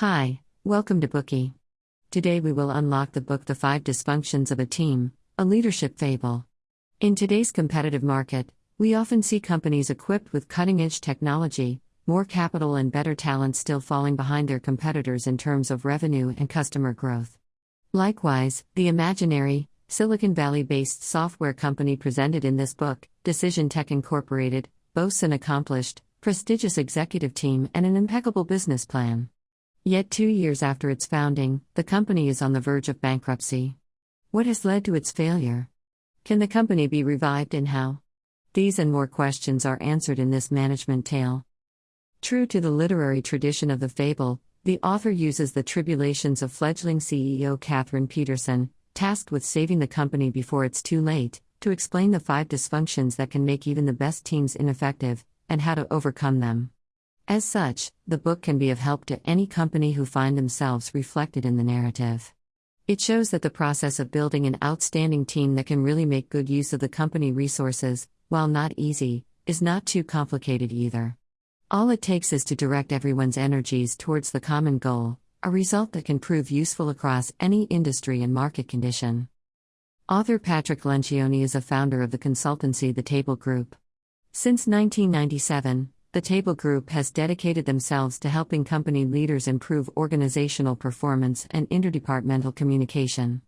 Hi, welcome to Bookie. Today we will unlock the book The Five Dysfunctions of a Team, a Leadership Fable. In today's competitive market, we often see companies equipped with cutting-edge technology, more capital and better talent still falling behind their competitors in terms of revenue and customer growth. Likewise, the imaginary, Silicon Valley-based software company presented in this book, Decision Tech Incorporated, boasts an accomplished, prestigious executive team and an impeccable business plan. Yet 2 years after its founding, the company is on the verge of bankruptcy. What has led to its failure? Can the company be revived and how? These and more questions are answered in this management tale. True to the literary tradition of the fable, the author uses the tribulations of fledgling CEO Catherine Peterson, tasked with saving the company before it's too late, to explain the 5 dysfunctions that can make even the best teams ineffective, and how to overcome them. As such, the book can be of help to any company who find themselves reflected in the narrative. It shows that the process of building an outstanding team that can really make good use of the company resources, while not easy, is not too complicated either. All it takes is to direct everyone's energies towards the common goal, a result that can prove useful across any industry and market condition. Author Patrick Lencioni is a founder of the consultancy The Table Group. Since 1997, The Table Group has dedicated themselves to helping company leaders improve organizational performance and interdepartmental communication.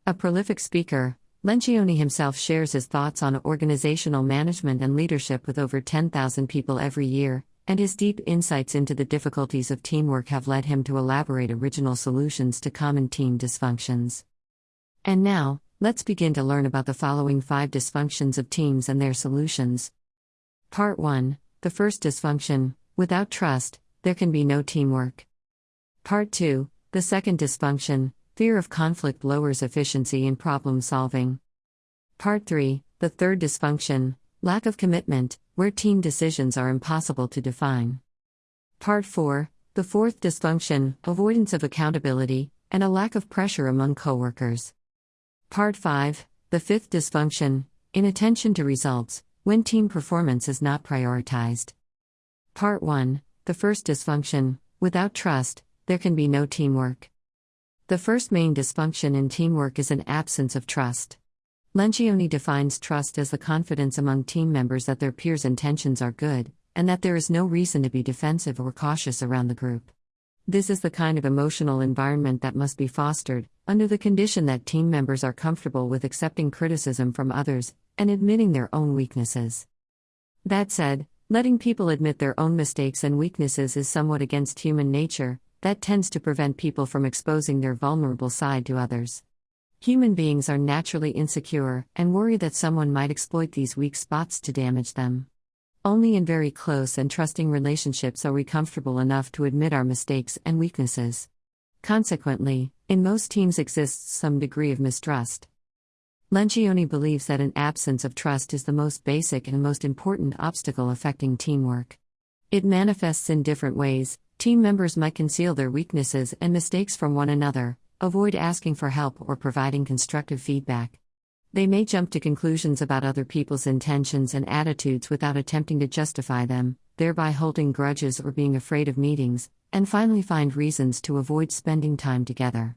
A prolific speaker, Lencioni himself shares his thoughts on organizational management and leadership with over 10,000 people every year, and his deep insights into the difficulties of teamwork have led him to elaborate original solutions to common team dysfunctions. And now, let's begin to learn about the following 5 dysfunctions of teams and their solutions. Part 1. The first dysfunction: without trust, there can be no teamwork. Part 2. The second dysfunction: fear of conflict lowers efficiency in problem solving. Part 3. The third dysfunction: lack of commitment, where team decisions are impossible to define. Part 4. The fourth dysfunction: avoidance of accountability, and a lack of pressure among coworkers. Part 5. The fifth dysfunction: inattention to results, when team performance is not prioritized. Part 1. The first dysfunction: without trust, there can be no teamwork. The first main dysfunction in teamwork is an absence of trust. Lencioni defines trust as the confidence among team members that their peers' intentions are good, and that there is no reason to be defensive or cautious around the group. This is the kind of emotional environment that must be fostered, under the condition that team members are comfortable with accepting criticism from others, and admitting their own weaknesses. That said, letting people admit their own mistakes and weaknesses is somewhat against human nature, that tends to prevent people from exposing their vulnerable side to others. Human beings are naturally insecure, and worry that someone might exploit these weak spots to damage them. Only in very close and trusting relationships are we comfortable enough to admit our mistakes and weaknesses. Consequently, in most teams exists some degree of mistrust. Lencioni believes that an absence of trust is the most basic and most important obstacle affecting teamwork. It manifests in different ways. Team members might conceal their weaknesses and mistakes from one another, avoid asking for help or providing constructive feedback. They may jump to conclusions about other people's intentions and attitudes without attempting to justify them, thereby holding grudges or being afraid of meetings, and finally find reasons to avoid spending time together.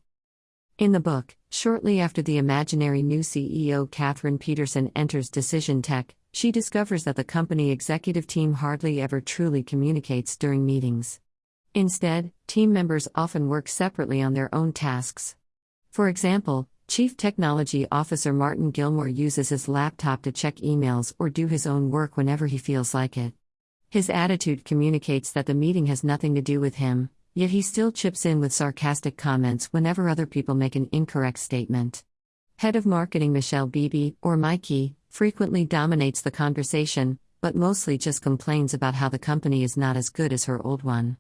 In the book, shortly after the imaginary new CEO Catherine Peterson enters Decision Tech, she discovers that the company executive team hardly ever truly communicates during meetings. Instead, team members often work separately on their own tasks. For example, Chief Technology Officer Martin Gilmore uses his laptop to check emails or do his own work whenever he feels like it. His attitude communicates that the meeting has nothing to do with him, yet he still chips in with sarcastic comments whenever other people make an incorrect statement. Head of Marketing Michelle Beebe, or Mikey, frequently dominates the conversation, but mostly just complains about how the company is not as good as her old one.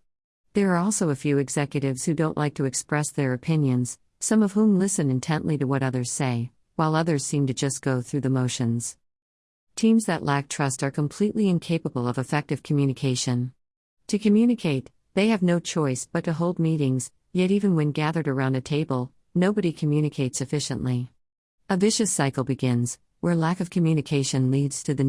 There are also a few executives who don't like to express their opinions, some of whom listen intently to what others say, while others seem to just go through the motions. Teams that lack trust are completely incapable of effective communication. To communicate, they have no choice but to hold meetings, yet even when gathered around a table, nobody communicates efficiently. A vicious cycle begins, where lack of communication leads to the